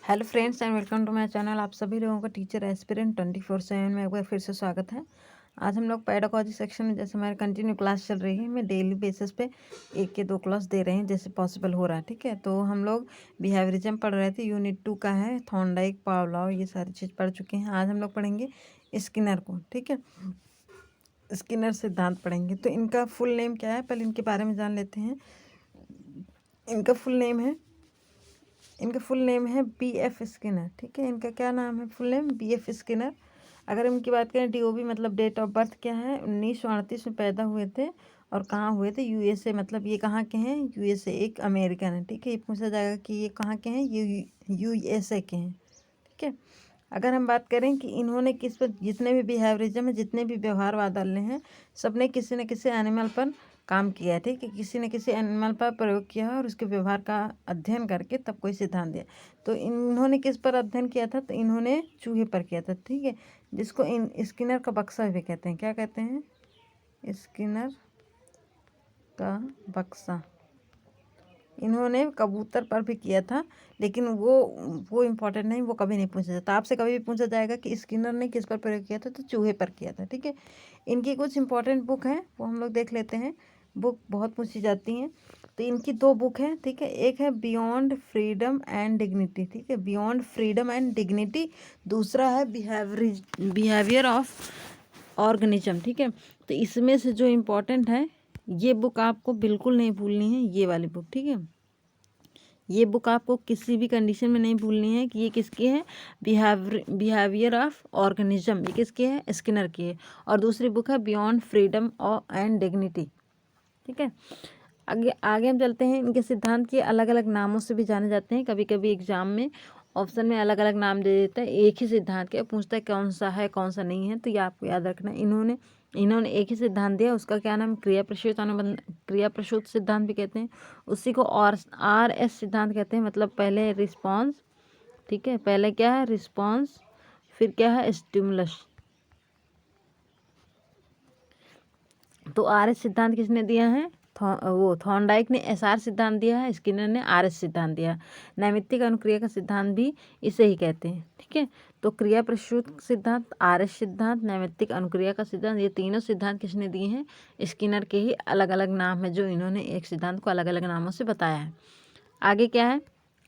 Hello friends and welcome to my channel. आप सभी लोगों का टीचर एस्पिरेंट 24/7 में एक बार फिर से स्वागत है। आज हम लोग पेडागोजी सेक्शन में जैसे हमारी कंटिन्यू क्लास चल रही है, मैं डेली बेसिस पे 1 या 2 क्लास दे रहे हैं जैसे पॉसिबल हो रहा है। ठीक है, तो हम लोग बिहेवियरिज्म पढ़ रहे थे, यूनिट 2 का है। थॉर्नडाइक, पावलोव, ये सारी चीज़ पढ़ चुके हैं। आज हम लोग पढ़ेंगे स्किनर को। ठीक है, स्किनर सिद्धांत पढ़ेंगे। तो इनका फुल नेम क्या है, पहले इनके बारे में जान लेते हैं। इनका फुल नेम है BF स्किनर। ठीक है, इनका क्या नाम है, फुल नेम BF स्किनर। अगर इनकी बात करें DOB मतलब डेट ऑफ बर्थ क्या है, 1938 में पैदा हुए थे। और कहाँ हुए थे, USA। मतलब ये कहाँ के हैं, USA, एक अमेरिकन है। ठीक है, ये पूछा जाएगा कि ये कहाँ के हैं, ये USA के हैं। ठीक है, अगर हम बात करें कि इन्होंने किस पर, जितने भी बिहेवियरिज्म है, जितने भी व्यवहारवाद वाले हैं, सब ने किसी न किसी एनिमल पर काम किया है। ठीक है, किसी न किसी एनिमल पर प्रयोग किया है और उसके व्यवहार का अध्ययन करके तब कोई सिद्धांत दिया। तो इन्होंने किस पर अध्ययन किया था, तो इन्होंने चूहे पर किया था। ठीक है, जिसको इन स्किनर का बक्सा भी कहते हैं। क्या कहते हैं, स्किनर का बक्सा। इन्होंने कबूतर पर भी किया था, लेकिन वो इम्पोर्टेंट नहीं, वो कभी नहीं पूछा जाता। आपसे कभी भी पूछा जाएगा कि स्किनर ने किस पर प्रयोग किया था, तो चूहे पर किया था। ठीक है, इनकी कुछ इंपॉर्टेंट बुक हैं, वो हम लोग देख लेते हैं। बुक बहुत पूछी जाती हैं, तो इनकी 2 बुक हैं। ठीक है, एक है बियॉन्ड फ्रीडम एंड डिग्निटी। ठीक है, बियॉन्ड फ्रीडम एंड डिग्निटी। दूसरा है बिहेवियर ऑफ ऑर्गेनिज्म। ठीक है, तो इसमें से जो इम्पोर्टेंट है, ये बुक आपको बिल्कुल नहीं भूलनी है, ये वाली बुक। ठीक है, ये बुक आपको किसी भी कंडीशन में नहीं भूलनी है कि ये किसकी है, बिहेवियर ऑफ ऑर्गेनिज्म, ये किसकी है, स्किनर की है। और दूसरी बुक है बियॉन्ड फ्रीडम एंड डिग्निटी। ठीक है, आगे आगे हम चलते हैं। इनके सिद्धांत के अलग अलग नामों से भी जाने जाते हैं। कभी कभी एग्जाम में ऑप्शन में अलग अलग नाम दे देता है, एक ही सिद्धांत के पूछता है कौन सा है कौन सा नहीं है, तो ये आपको याद रखना। इन्होंने एक ही सिद्धांत दिया, उसका क्या नाम, क्रिया प्रसूत सिद्धांत भी कहते हैं। उसी को और RS सिद्धांत कहते हैं। मतलब पहले रिस्पॉन्स, ठीक है, पहले क्या है रिस्पॉन्स, फिर क्या है स्टिमुलस। तो RS सिद्धांत किसने दिया है, थॉर्नडाइक ने SR सिद्धांत दिया है, स्किनर ने RS सिद्धांत दिया है। नैमित्तिक अनुक्रिया का सिद्धांत भी इसे ही कहते हैं। ठीक है, तो क्रिया प्रसूत सिद्धांत, RS सिद्धांत, नैमित्तिक अनुक्रिया का सिद्धांत, ये तीनों सिद्धांत किसने दिए हैं, स्किनर के ही अलग अलग नाम है, जो इन्होंने एक सिद्धांत को अलग अलग नामों से बताया है। आगे क्या है,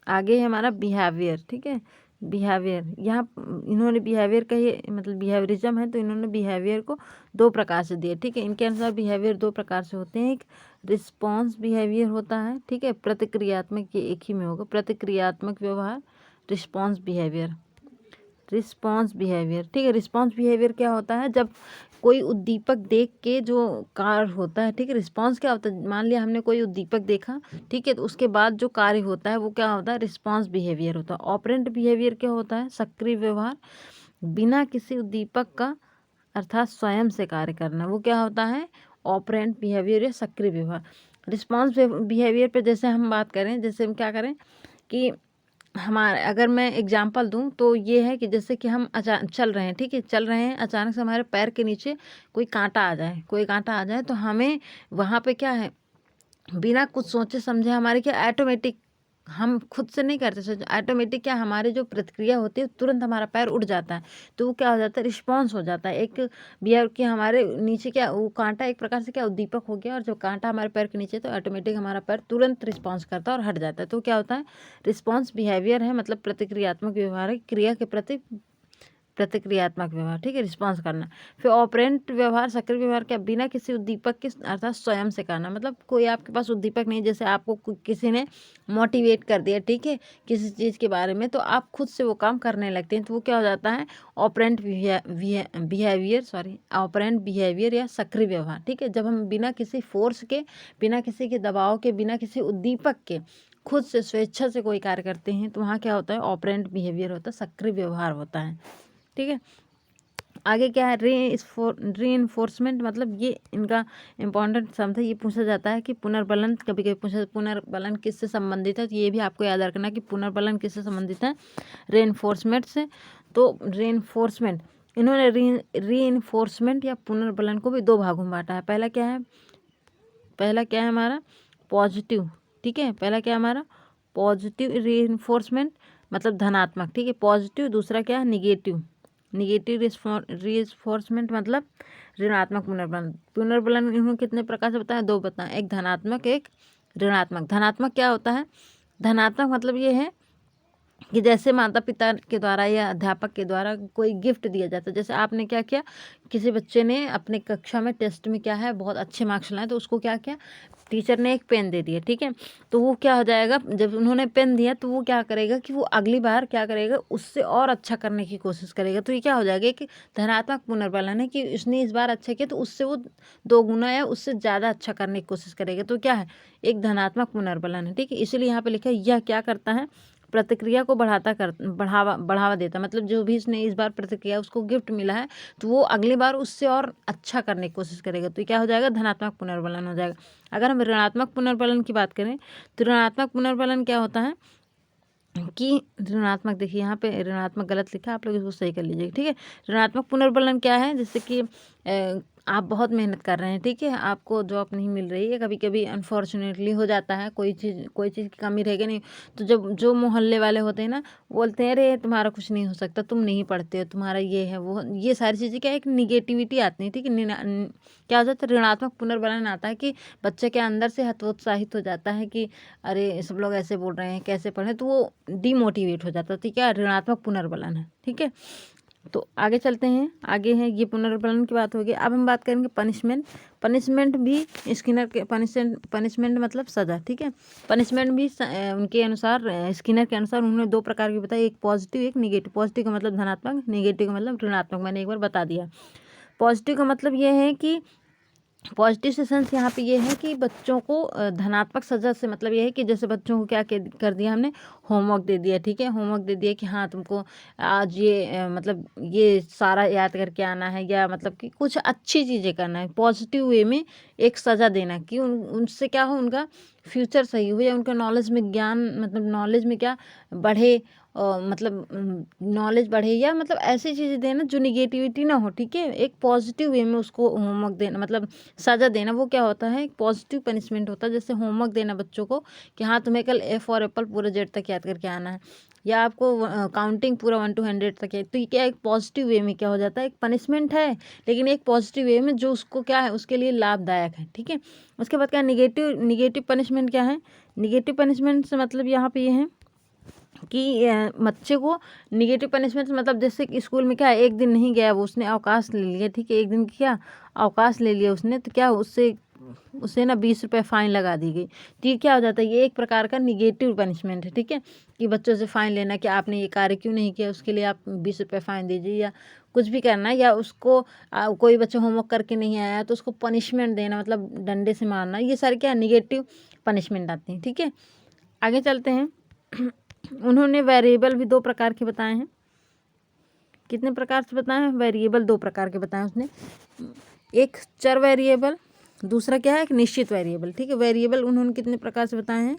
आगे है हमारा बिहेवियर। ठीक है, बिहेवियर, यहाँ इन्होंने बिहेवियर का ही मतलब बिहेवियरिज्म है, तो इन्होंने बिहेवियर को 2 प्रकार से दिया। ठीक है, इनके अनुसार बिहेवियर 2 प्रकार से होते हैं। एक रिस्पॉन्स बिहेवियर होता है, ठीक है, प्रतिक्रियात्मक, ये एक ही में होगा, प्रतिक्रियात्मक व्यवहार, रिस्पॉन्स बिहेवियर। ठीक है, रिस्पॉन्स बिहेवियर क्या होता है, जब कोई उद्दीपक देख के जो कार्य होता है। ठीक है, रिस्पॉन्स क्या होता है, मान लिया हमने कोई उद्दीपक देखा, ठीक है, तो उसके बाद जो कार्य होता है वो क्या होता है, रिस्पॉन्स बिहेवियर होता है। ऑपरेंट बिहेवियर क्या होता है, सक्रिय व्यवहार, बिना किसी उद्दीपक का, अर्थात स्वयं से कार्य करना, वो क्या होता है, ऑपरेंट बिहेवियर या सक्रिय व्यवहार। रिस्पॉन्स बिहेवियर पे जैसे हम बात करें, जैसे हम क्या करें कि हमारे, अगर मैं एग्जांपल दूं तो ये है कि जैसे कि हम चल रहे हैं, ठीक है, चल रहे हैं, अचानक से हमारे पैर के नीचे कोई कांटा आ जाए, तो हमें वहाँ पे क्या है, बिना कुछ सोचे समझे हमारे क्या ऑटोमेटिक, हम खुद से नहीं करते सोच, ऑटोमेटिक क्या हमारी जो प्रतिक्रिया होती है, तुरंत हमारा पैर उठ जाता है। तो वो क्या हो जाता है, रिस्पॉन्स हो जाता है। एक बिहेव कि हमारे नीचे क्या, वो कांटा एक प्रकार से क्या उद्दीपक हो गया, और जब कांटा हमारे पैर के नीचे, तो ऑटोमेटिक हमारा पैर तुरंत रिस्पॉन्स करता है और हट जाता है। तो क्या होता है, रिस्पॉन्स बिहेवियर है, मतलब प्रतिक्रियात्मक व्यवहार है, क्रिया के प्रति प्रतिक्रियात्मक व्यवहार। ठीक है, रिस्पॉन्स करना। फिर ऑपरेंट व्यवहार, सक्रिय व्यवहार, क्या बिना किसी उद्दीपक के, अर्थात स्वयं से करना। मतलब कोई आपके पास उद्दीपक नहीं, जैसे आपको किसी ने मोटिवेट कर दिया, ठीक है, किसी चीज़ के बारे में, तो आप खुद से वो काम करने लगते हैं, तो वो क्या हो जाता है, ऑपरेंट बिहेवियर या सक्रिय व्यवहार। ठीक है, जब हम बिना किसी फोर्स के, बिना किसी के दबाव के, बिना किसी उद्दीपक के खुद से स्वेच्छा से कोई कार्य करते हैं, तो वहाँ क्या होता है, ऑपरेंट बिहेवियर होता है, सक्रिय व्यवहार होता है। ठीक है, आगे क्या है, रीइंफोर्समेंट। मतलब ये इनका इंपॉर्टेंट शब्द है, ये पूछा जाता है कि पुनर्बलन, कभी कभी पूछा, पुनर्बलन किससे संबंधित है, तो ये भी आपको याद रखना कि पुनर्बलन किससे संबंधित है, रीइंफोर्समेंट से। तो रीइंफोर्समेंट, इन्होंने रीइंफोर्समेंट या पुनर्बलन को भी 2 भागों में बांटा है। पहला क्या है हमारा पॉजिटिव। ठीक है, पहला क्या है हमारा पॉजिटिव रीइंफोर्समेंट, मतलब धनात्मक, ठीक है। पॉजिटिव दूसरा क्या है निगेटिव। निगेटिव रिइंफोर्समेंट मतलब ऋणात्मक पुनर्बलन। पुनर्बलन इन्होंने कितने प्रकार से बताया, दो बताएं, एक धनात्मक एक ऋणात्मक। धनात्मक क्या होता है, धनात्मक मतलब ये है कि जैसे माता पिता के द्वारा या अध्यापक के द्वारा कोई गिफ्ट दिया जाता है। जैसे आपने क्या किया, किसी बच्चे ने अपने कक्षा में टेस्ट में क्या है बहुत अच्छे मार्क्स लाए, तो उसको क्या किया, टीचर ने एक पेन दे दिया, ठीक है। तो वो क्या हो जाएगा, जब उन्होंने पेन दिया तो वो क्या करेगा कि वो अगली बार क्या करेगा, उससे और अच्छा करने की कोशिश करेगा। तो ये क्या हो जाएगा कि धनात्मक पुनर्बलन है कि उसने इस बार अच्छा किया तो उससे वो 2 गुना या उससे ज़्यादा अच्छा करने की कोशिश करेगा। तो क्या है, एक धनात्मक पुनर्बलन है, ठीक है। इसीलिए यहाँ पे लिखा है यह क्या करता है, प्रतिक्रिया को बढ़ावा देता है। मतलब जो भी इसने इस बार प्रतिक्रिया उसको गिफ्ट मिला है तो वो अगली बार उससे और अच्छा करने की कोशिश करेगा। तो क्या हो जाएगा, धनात्मक पुनर्बलन हो जाएगा। अगर हम ऋणात्मक पुनर्बलन की बात करें तो ऋणात्मक पुनर्बलन क्या होता है कि ऋणात्मक, देखिए यहाँ पे ऋणात्मक गलत लिखा है, आप लोग इसको सही कर लीजिए, ठीक है। ऋणात्मक पुनर्बलन क्या है, जैसे कि आप बहुत मेहनत कर रहे हैं, ठीक है, आपको जॉब नहीं मिल रही है, कभी कभी अनफॉर्चुनेटली हो जाता है, कोई चीज़ की कमी रहेगी नहीं, तो जब जो मोहल्ले वाले होते हैं ना बोलते हैं अरे तुम्हारा कुछ नहीं हो सकता, तुम नहीं पढ़ते हो, तुम्हारा ये है वो, ये सारी चीज़ें क्या एक निगेटिविटी आती है, ठीक है। क्या हो जाता है, ऋणात्मक पुनर्बलन आता है कि बच्चे के अंदर से हतोत्साहित हो जाता है कि अरे सब लोग ऐसे बोल रहे हैं कैसे पढ़े, तो वो डिमोटिवेट हो जाता है। तो क्या ऋणात्मक पुनर्बलन है, ठीक है। तो आगे चलते हैं, आगे है ये पुनर्बलन की बात होगी। अब हम बात करेंगे पनिशमेंट। पनिशमेंट भी स्किनर के पनिशमेंट मतलब सज़ा, ठीक है। पनिशमेंट भी उनके अनुसार, स्किनर के अनुसार उन्होंने 2 प्रकार की बताई, एक पॉजिटिव एक निगेटिव। पॉजिटिव का मतलब धनात्मक, निगेटिव का मतलब ऋणात्मक, मैंने एक बार बता दिया। पॉजिटिव का मतलब ये है कि पॉजिटिव से सेंस यहाँ पे ये है कि बच्चों को धनात्मक सजा से मतलब ये है कि जैसे बच्चों को क्या कर दिया हमने, होमवर्क दे दिया, ठीक है। होमवर्क दे दिया कि हाँ तुमको आज ये मतलब ये सारा याद करके आना है, या मतलब कि कुछ अच्छी चीज़ें करना है, पॉजिटिव वे में एक सज़ा देना कि उनसे क्या हो, उनका फ्यूचर सही हो, या उनका नॉलेज में ज्ञान मतलब नॉलेज में क्या बढ़े, मतलब नॉलेज बढ़े, या मतलब ऐसी चीज़ें देना जो निगेटिविटी ना हो, ठीक है। एक पॉजिटिव वे में उसको होमवर्क देना मतलब सज़ा देना, वो क्या होता है, एक पॉजिटिव पनिशमेंट होता है। जैसे होमवर्क देना बच्चों को कि हाँ तुम्हें कल ए फॉर एप्पल पूरे जेड तक याद करके आना है, या आपको काउंटिंग पूरा 1 to 100 तक है। तो ये क्या एक पॉजिटिव वे में क्या हो जाता है, एक पनिशमेंट है लेकिन एक पॉजिटिव वे में जो उसको क्या है उसके लिए लाभदायक है, ठीक है। उसके बाद क्या निगेटिव पनिशमेंट क्या है, निगेटिव पनिशमेंट से मतलब यहाँ पे ये है कि बच्चे को निगेटिव पनिशमेंट मतलब जैसे कि स्कूल में क्या एक दिन नहीं गया वो, उसने अवकाश ले लिया, ठीक है, एक दिन क्या अवकाश ले लिया उसने, तो क्या उसे ना 20 रुपये फ़ाइन लगा दी गई। तो ये क्या हो जाता है, ये एक प्रकार का निगेटिव पनिशमेंट है, ठीक है, कि बच्चों से फ़ाइन लेना कि आपने ये कार्य क्यों नहीं किया, उसके लिए आप 20 रुपये फ़ाइन दीजिए, या कुछ भी करना, या उसको कोई बच्चा होमवर्क करके नहीं आया तो उसको पनिशमेंट देना मतलब डंडे से मारना, ये सारे क्या निगेटिव पनिशमेंट आते हैं, ठीक है। आगे चलते हैं। उन्होंने वेरिएबल भी 2 प्रकार के बताए हैं। कितने प्रकार से बताए हैं, वेरिएबल 2 प्रकार के बताए उसने, एक चर वेरिएबल, दूसरा क्या है एक निश्चित वेरिएबल, ठीक है। वेरिएबल उन्होंने कितने प्रकार से बताए हैं,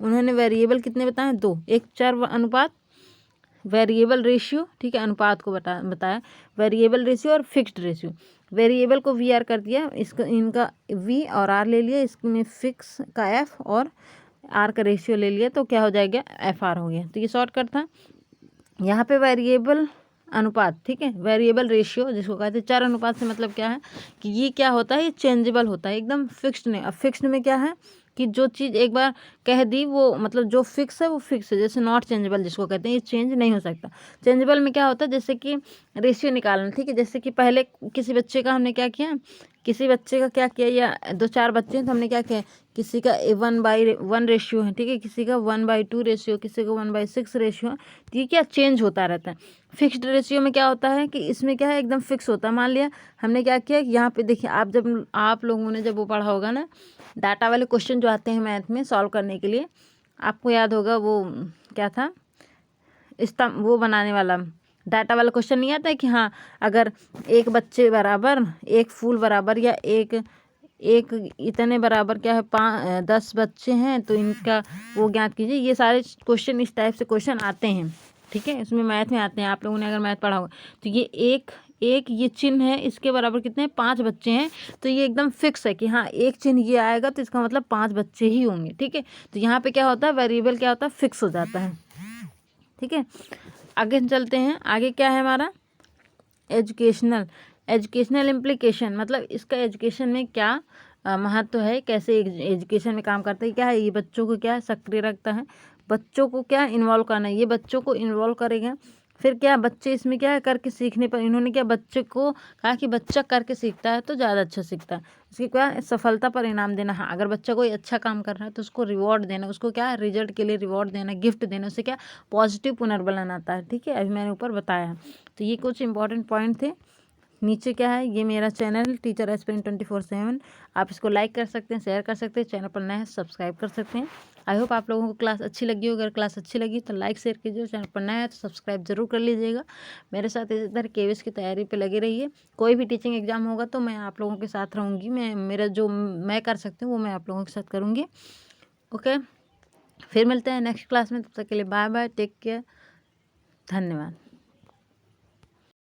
उन्होंने वेरिएबल कितने बताए हैं, 2, एक चर अनुपात वेरिएबल रेशियो, ठीक है, अनुपात को बताया वेरिएबल रेशियो और फिक्स्ड रेशियो। वेरिएबल को वी आर कर दिया, इसका इनका वी और आर ले लिया, इसमें फिक्स का एफ और आर का रेशियो ले लिया, तो क्या हो जाएगा एफ आर हो गया। तो ये शॉर्टकट था। यहाँ पे वेरिएबल अनुपात, ठीक है, वेरिएबल रेशियो जिसको कहते हैं, चर अनुपात से मतलब क्या है कि ये क्या होता है, ये चेंजेबल होता है, एकदम फिक्स्ड नहीं। अब फिक्स्ड में क्या है कि जो चीज़ एक बार कह दी वो मतलब जो फिक्स है वो फिक्स है, जैसे नॉट चेंजेबल जिसको कहते हैं, ये चेंज नहीं हो सकता। चेंजेबल में क्या होता है, जैसे कि रेशियो निकालना, ठीक है, जैसे कि पहले किसी बच्चे का हमने क्या किया, किसी बच्चे का क्या किया, या 2-4 बच्चे हैं तो हमने क्या किया, किसी का 1/1 रेशियो है, ठीक है, किसी का 1/2 रेशियो, किसी का 1/6 रेशियो है, तो ये क्या चेंज होता रहता है। फिक्स्ड रेशियो में क्या होता है कि इसमें क्या है एकदम फिक्स होता है। मान लिया हमने क्या किया, यहाँ पे देखिए आप लोगों ने जब वो पढ़ा होगा ना डाटा वाले क्वेश्चन जो आते हैं मैथ में सॉल्व करने के लिए, आपको याद होगा वो क्या था, वो बनाने वाला डाटा वाला क्वेश्चन नहीं आता है कि हाँ अगर एक बच्चे बराबर एक फूल बराबर या एक इतने बराबर क्या है 10 बच्चे हैं तो इनका वो ज्ञात कीजिए। ये सारे क्वेश्चन इस टाइप से क्वेश्चन आते हैं, ठीक है, इसमें मैथ में आते हैं। आप लोगों ने अगर मैथ पढ़ा होगा तो ये एक ये चिन्ह है, इसके बराबर कितने 5 बच्चे हैं, तो ये एकदम फिक्स है कि हाँ एक चिन्ह ये आएगा तो इसका मतलब 5 बच्चे ही होंगे, ठीक है। तो यहाँ पे क्या होता है वेरिएबल क्या होता है फिक्स हो जाता है। ठीक है, आगे चलते हैं। आगे क्या है हमारा एजुकेशनल इम्प्लीकेशन, मतलब इसका एजुकेशन में क्या महत्व है, कैसे एजुकेशन में काम करता है, क्या है ये बच्चों को क्या सक्रिय रखता है, बच्चों को क्या इन्वॉल्व करना है, ये बच्चों को इन्वॉल्व करेगा। फिर क्या बच्चे इसमें क्या है करके सीखने पर, इन्होंने क्या बच्चे को कहा कि बच्चा करके सीखता है तो ज़्यादा अच्छा सीखता है। उसकी क्या सफलता पर इनाम देना, हाँ अगर बच्चा कोई अच्छा काम कर रहा है तो उसको रिवॉर्ड देना, उसको क्या रिजल्ट के लिए रिवॉर्ड देना, गिफ्ट देना, उससे क्या पॉजिटिव पुनर्बलन आता है। ठीक है, अभी मैंने ऊपर बताया है। तो ये कुछ इंपॉर्टेंट पॉइंट थे। नीचे क्या है, ये मेरा चैनल टीचर एस्पिरेंट 24/7, आप इसको लाइक कर सकते हैं, शेयर कर सकते हैं, चैनल पर नए हैं सब्सक्राइब कर सकते हैं। आई होप आप लोगों को क्लास अच्छी लगी हो। अगर क्लास अच्छी लगी तो लाइक शेयर कीजिए, चैनल पर नया है तो सब्सक्राइब जरूर कर लीजिएगा। मेरे साथ इसी तरह केवीएस की तैयारी पे लगे रहिए। कोई भी टीचिंग एग्जाम होगा तो मैं आप लोगों के साथ रहूँगी, मेरा जो मैं कर सकती हूँ वो मैं आप लोगों के साथ करूँगी। ओके, फिर मिलते हैं नेक्स्ट क्लास में, तब तक के लिए बाय बाय, टेक केयर, धन्यवाद।